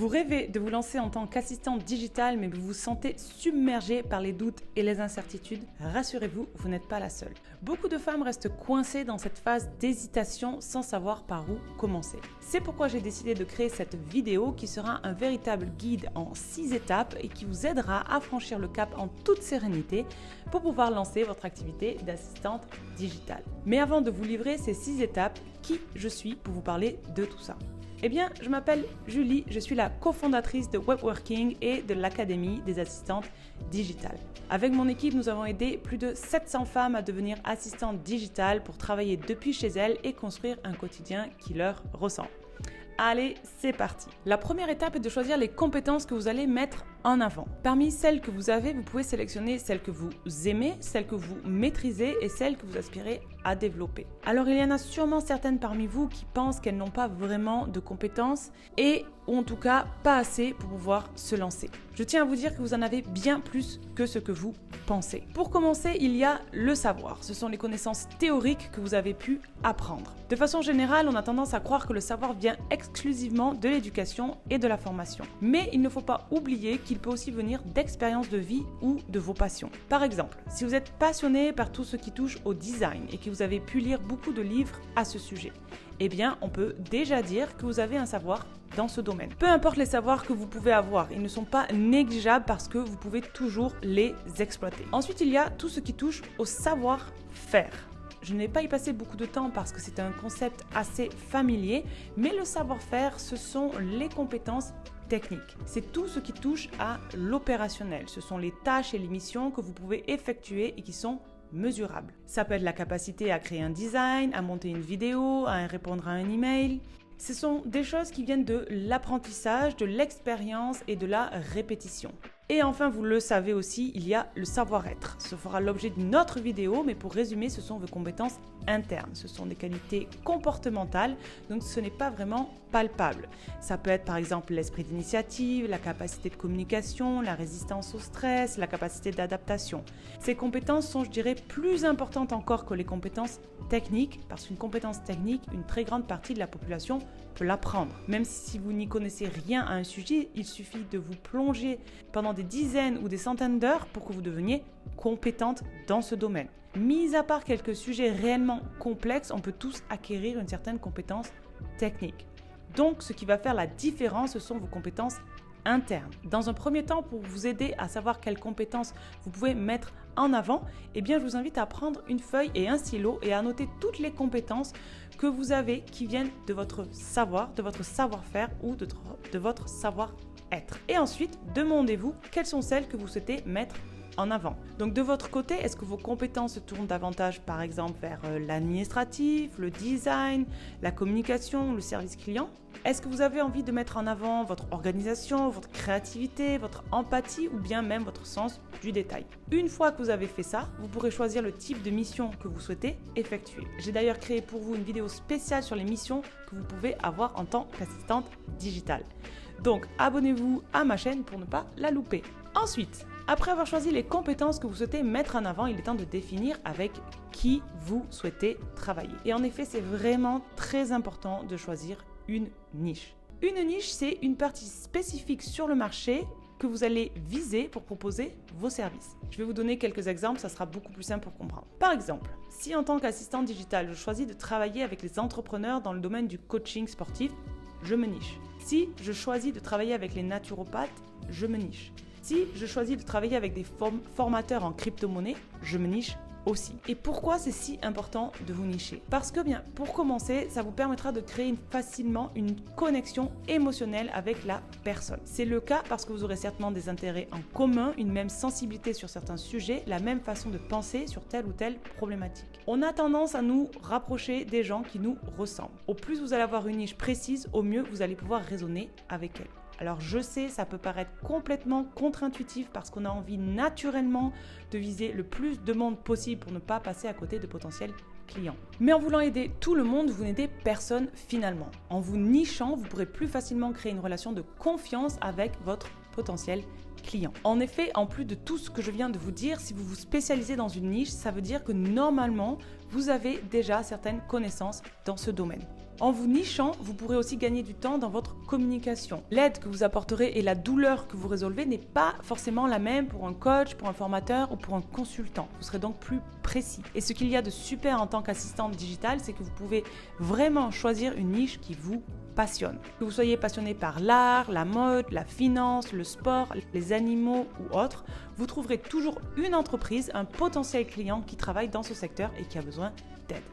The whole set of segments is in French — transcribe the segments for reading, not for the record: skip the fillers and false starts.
Vous rêvez de vous lancer en tant qu'assistante digitale, mais vous vous sentez submergé par les doutes et les incertitudes? Rassurez-vous, vous n'êtes pas la seule. Beaucoup de femmes restent coincées dans cette phase d'hésitation sans savoir par où commencer. C'est pourquoi j'ai décidé de créer cette vidéo qui sera un véritable guide en 6 étapes et qui vous aidera à franchir le cap en toute sérénité pour pouvoir lancer votre activité d'assistante digitale. Mais avant de vous livrer ces 6 étapes, qui je suis pour vous parler de tout ça? Eh bien, je m'appelle Julie, je suis la cofondatrice de Webworking et de l'Académie des assistantes digitales. Avec mon équipe, nous avons aidé plus de 700 femmes à devenir assistantes digitales pour travailler depuis chez elles et construire un quotidien qui leur ressemble. Allez, c'est parti! La première étape est de choisir les compétences que vous allez mettre en avant. Parmi celles que vous avez, vous pouvez sélectionner celles que vous aimez, celles que vous maîtrisez et celles que vous aspirez à développer. Alors il y en a sûrement certaines parmi vous qui pensent qu'elles n'ont pas vraiment de compétences ou en tout cas pas assez pour pouvoir se lancer. Je tiens à vous dire que vous en avez bien plus que ce que vous pensez. Pour commencer, il y a le savoir. Ce sont les connaissances théoriques que vous avez pu apprendre. De façon générale, on a tendance à croire que le savoir vient exclusivement de l'éducation et de la formation. Mais il ne faut pas oublier qu'il peut aussi venir d'expériences de vie ou de vos passions. Par exemple, si vous êtes passionné par tout ce qui touche au design et que vous avez pu lire beaucoup de livres à ce sujet, eh bien, on peut déjà dire que vous avez un savoir dans ce domaine. Peu importe les savoirs que vous pouvez avoir, ils ne sont pas négligeables parce que vous pouvez toujours les exploiter. Ensuite, il y a tout ce qui touche au savoir-faire. Je ne vais pas y passer beaucoup de temps parce que c'est un concept assez familier, mais le savoir-faire, ce sont les compétences techniques. C'est tout ce qui touche à l'opérationnel. Ce sont les tâches et les missions que vous pouvez effectuer et qui sont mesurables. Ça peut être la capacité à créer un design, à monter une vidéo, à répondre à un email. Ce sont des choses qui viennent de l'apprentissage, de l'expérience et de la répétition. Et enfin, vous le savez aussi, il y a le savoir-être. Ce fera l'objet d'une autre vidéo, mais pour résumer, ce sont vos compétences internes. Ce sont des qualités comportementales, donc ce n'est pas vraiment palpable. Ça peut être par exemple l'esprit d'initiative, la capacité de communication, la résistance au stress, la capacité d'adaptation. Ces compétences sont, je dirais, plus importantes encore que les compétences techniques, parce qu'une compétence technique, une très grande partie de la population peut l'apprendre. Même si vous n'y connaissez rien à un sujet, il suffit de vous plonger pendant des dizaines ou des centaines d'heures pour que vous deveniez compétente dans ce domaine. Mis à part quelques sujets réellement complexes, on peut tous acquérir une certaine compétence technique. Donc, ce qui va faire la différence, ce sont vos compétences internes. Dans un premier temps, pour vous aider à savoir quelles compétences vous pouvez mettre en avant, eh bien, je vous invite à prendre une feuille et un stylo et à noter toutes les compétences que vous avez qui viennent de votre savoir, de votre savoir-faire ou de votre savoir-être. Et ensuite, demandez-vous quelles sont celles que vous souhaitez mettre en avant. Donc de votre côté, est-ce que vos compétences se tournent davantage par exemple vers l'administratif, le design, la communication, le service client? Est-ce que vous avez envie de mettre en avant votre organisation, votre créativité, votre empathie ou bien même votre sens du détail? Une fois que vous avez fait ça, vous pourrez choisir le type de mission que vous souhaitez effectuer. J'ai d'ailleurs créé pour vous une vidéo spéciale sur les missions que vous pouvez avoir en tant qu'assistante digitale. Donc abonnez-vous à ma chaîne pour ne pas la louper. Ensuite, après avoir choisi les compétences que vous souhaitez mettre en avant, il est temps de définir avec qui vous souhaitez travailler. Et en effet, c'est vraiment très important de choisir une niche. Une niche, c'est une partie spécifique sur le marché que vous allez viser pour proposer vos services. Je vais vous donner quelques exemples, ça sera beaucoup plus simple pour comprendre. Par exemple, si en tant qu'assistante digitale, je choisis de travailler avec les entrepreneurs dans le domaine du coaching sportif, je me niche. Si je choisis de travailler avec les naturopathes, je me niche. Si je choisis de travailler avec des formateurs en crypto-monnaie, je me niche aussi. Et pourquoi c'est si important de vous nicher? Parce que bien, pour commencer, ça vous permettra de créer facilement une connexion émotionnelle avec la personne. C'est le cas parce que vous aurez certainement des intérêts en commun, une même sensibilité sur certains sujets, la même façon de penser sur telle ou telle problématique. On a tendance à nous rapprocher des gens qui nous ressemblent. Au plus vous allez avoir une niche précise, au mieux vous allez pouvoir raisonner avec elle. Alors je sais, ça peut paraître complètement contre-intuitif parce qu'on a envie naturellement de viser le plus de monde possible pour ne pas passer à côté de potentiels clients. Mais en voulant aider tout le monde, vous n'aidez personne finalement. En vous nichant, vous pourrez plus facilement créer une relation de confiance avec votre potentiel client. En effet, en plus de tout ce que je viens de vous dire, si vous vous spécialisez dans une niche, ça veut dire que normalement, vous avez déjà certaines connaissances dans ce domaine. En vous nichant, vous pourrez aussi gagner du temps dans votre communication. L'aide que vous apporterez et la douleur que vous résolvez n'est pas forcément la même pour un coach, pour un formateur ou pour un consultant. Vous serez donc plus précis. Et ce qu'il y a de super en tant qu'assistante digitale, c'est que vous pouvez vraiment choisir une niche qui vous passionne. Que vous soyez passionné par l'art, la mode, la finance, le sport, les animaux ou autres, vous trouverez toujours une entreprise, un potentiel client qui travaille dans ce secteur et qui a besoin d'aide.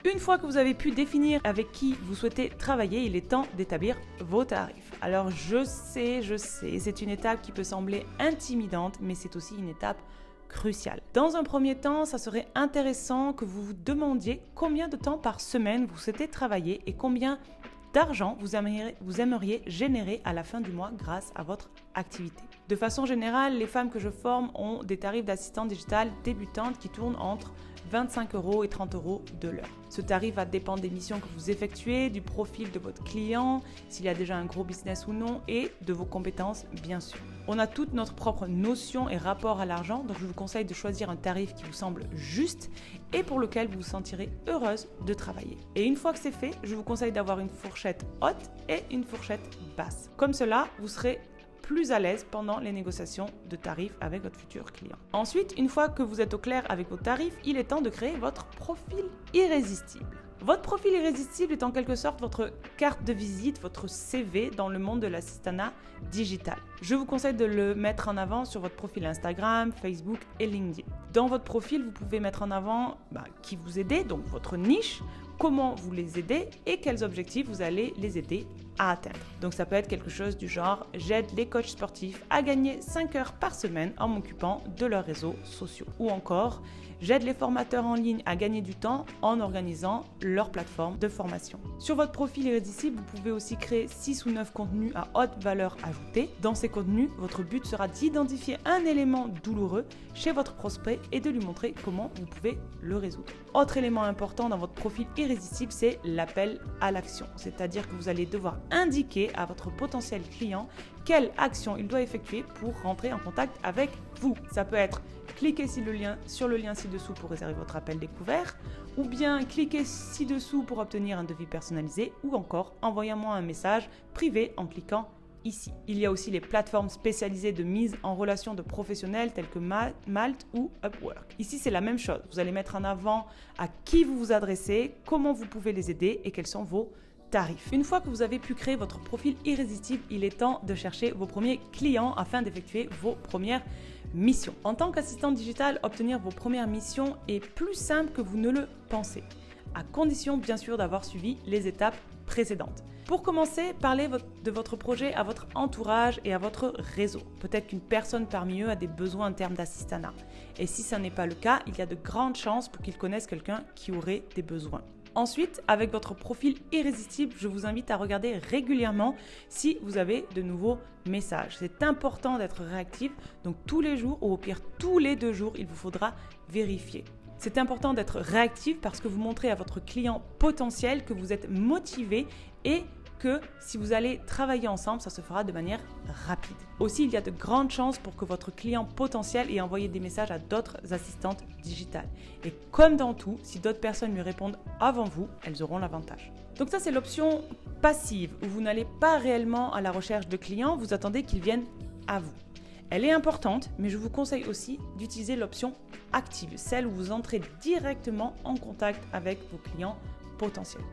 Une fois que vous avez pu définir avec qui vous souhaitez travailler, il est temps d'établir vos tarifs. Alors je sais, c'est une étape qui peut sembler intimidante, mais c'est aussi une étape cruciale. Dans un premier temps, ça serait intéressant que vous vous demandiez combien de temps par semaine vous souhaitez travailler et combien d'argent vous aimeriez générer à la fin du mois grâce à votre activité. De façon générale, les femmes que je forme ont des tarifs d'assistante digitale débutante qui tournent entre 25 € et 30 € de l'heure. Ce tarif va dépendre des missions que vous effectuez, du profil de votre client, s'il y a déjà un gros business ou non, et de vos compétences, bien sûr. On a toute notre propre notion et rapport à l'argent, donc je vous conseille de choisir un tarif qui vous semble juste et pour lequel vous vous sentirez heureuse de travailler. Et une fois que c'est fait, je vous conseille d'avoir une fourchette haute et une fourchette basse. Comme cela, vous serez plus à l'aise pendant les négociations de tarifs avec votre futur client. Ensuite, une fois que vous êtes au clair avec vos tarifs, il est temps de créer votre profil irrésistible. Votre profil irrésistible est en quelque sorte votre carte de visite, votre CV dans le monde de l'assistanat digital. Je vous conseille de le mettre en avant sur votre profil Instagram, Facebook et LinkedIn. Dans votre profil, vous pouvez mettre en avant qui vous aidez, donc votre niche, comment vous les aidez et quels objectifs vous allez les aider à atteindre. Donc ça peut être quelque chose du genre « J'aide les coachs sportifs à gagner 5 heures par semaine en m'occupant de leurs réseaux sociaux » ou encore « J'aide les formateurs en ligne à gagner du temps en organisant leur plateforme de formation ». Sur votre profil irrésistible, vous pouvez aussi créer 6 ou 9 contenus à haute valeur ajoutée. Dans ces contenus, votre but sera d'identifier un élément douloureux chez votre prospect et de lui montrer comment vous pouvez le résoudre. Autre élément important dans votre profil irrésistible, c'est l'appel à l'action. C'est-à-dire que vous allez devoir indiquer à votre potentiel client quelle action il doit effectuer pour rentrer en contact avec vous. Ça peut être cliquez sur le lien ci-dessous pour réserver votre appel découvert, ou bien cliquez ci-dessous pour obtenir un devis personnalisé, ou encore envoyez-moi un message privé en cliquant ici. Il y a aussi les plateformes spécialisées de mise en relation de professionnels telles que Malt ou Upwork. Ici, c'est la même chose. Vous allez mettre en avant à qui vous vous adressez, comment vous pouvez les aider et quels sont vos tarifs. Une fois que vous avez pu créer votre profil irrésistible, il est temps de chercher vos premiers clients afin d'effectuer vos premières missions. En tant qu'assistante digitale, obtenir vos premières missions est plus simple que vous ne le pensez, à condition bien sûr d'avoir suivi les étapes précédentes. Pour commencer, parlez de votre projet à votre entourage et à votre réseau. Peut-être qu'une personne parmi eux a des besoins en termes d'assistanat. Et si ce n'est pas le cas, il y a de grandes chances pour qu'ils connaissent quelqu'un qui aurait des besoins. Ensuite, avec votre profil irrésistible, je vous invite à regarder régulièrement si vous avez de nouveaux messages. C'est important d'être réactif, donc tous les jours ou au pire tous les 2 jours, il vous faudra vérifier. C'est important d'être réactif parce que vous montrez à votre client potentiel que vous êtes motivé et que si vous allez travailler ensemble, ça se fera de manière rapide. Aussi, il y a de grandes chances pour que votre client potentiel ait envoyé des messages à d'autres assistantes digitales. Et comme dans tout, si d'autres personnes lui répondent avant vous, elles auront l'avantage. Donc ça, c'est l'option passive où vous n'allez pas réellement à la recherche de clients, vous attendez qu'ils viennent à vous. Elle est importante, mais je vous conseille aussi d'utiliser l'option active, celle où vous entrez directement en contact avec vos clients potentiels.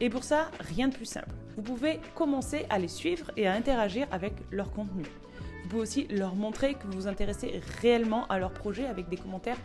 Et pour ça, rien de plus simple. Vous pouvez commencer à les suivre et à interagir avec leur contenu. Vous pouvez aussi leur montrer que vous vous intéressez réellement à leur projet avec des commentaires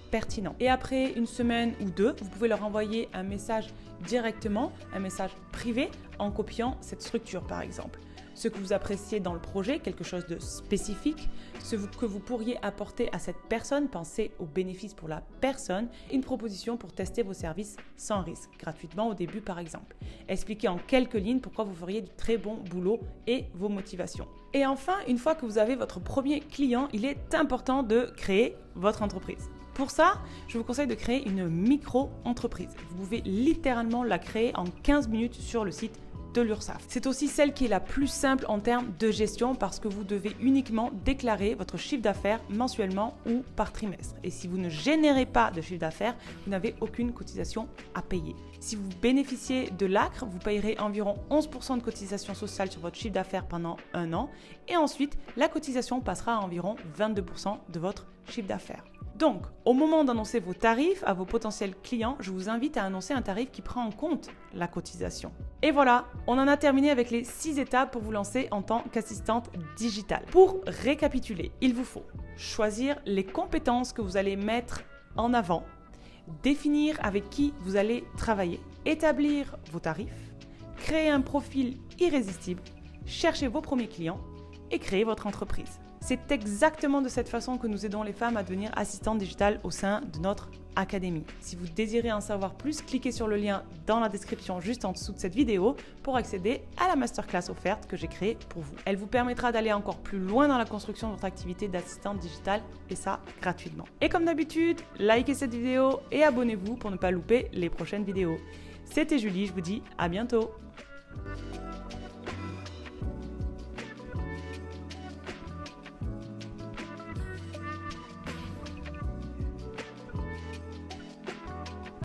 pertinents. Et après 1 semaine ou 2, vous pouvez leur envoyer un message directement, un message privé en copiant cette structure par exemple. Ce que vous appréciez dans le projet, quelque chose de spécifique, ce que vous pourriez apporter à cette personne, pensez aux bénéfices pour la personne, une proposition pour tester vos services sans risque, gratuitement au début par exemple. Expliquez en quelques lignes pourquoi vous feriez du très bon boulot et vos motivations. Et enfin, une fois que vous avez votre premier client, il est important de créer votre entreprise. Pour ça, je vous conseille de créer une micro-entreprise. Vous pouvez littéralement la créer en 15 minutes sur le site de l'URSSAF. C'est aussi celle qui est la plus simple en termes de gestion parce que vous devez uniquement déclarer votre chiffre d'affaires mensuellement ou par trimestre. Et si vous ne générez pas de chiffre d'affaires, vous n'avez aucune cotisation à payer. Si vous bénéficiez de l'ACRE, vous payerez environ 11% de cotisation sociale sur votre chiffre d'affaires pendant un an et ensuite la cotisation passera à environ 22% de votre chiffre d'affaires. Donc, au moment d'annoncer vos tarifs à vos potentiels clients, je vous invite à annoncer un tarif qui prend en compte la cotisation. Et voilà, on en a terminé avec les 6 étapes pour vous lancer en tant qu'assistante digitale. Pour récapituler, il vous faut choisir les compétences que vous allez mettre en avant, définir avec qui vous allez travailler, établir vos tarifs, créer un profil irrésistible, chercher vos premiers clients et créer votre entreprise. C'est exactement de cette façon que nous aidons les femmes à devenir assistantes digitales au sein de notre académie. Si vous désirez en savoir plus, cliquez sur le lien dans la description juste en dessous de cette vidéo pour accéder à la masterclass offerte que j'ai créée pour vous. Elle vous permettra d'aller encore plus loin dans la construction de votre activité d'assistante digitale et ça gratuitement. Et comme d'habitude, likez cette vidéo et abonnez-vous pour ne pas louper les prochaines vidéos. C'était Julie, je vous dis à bientôt.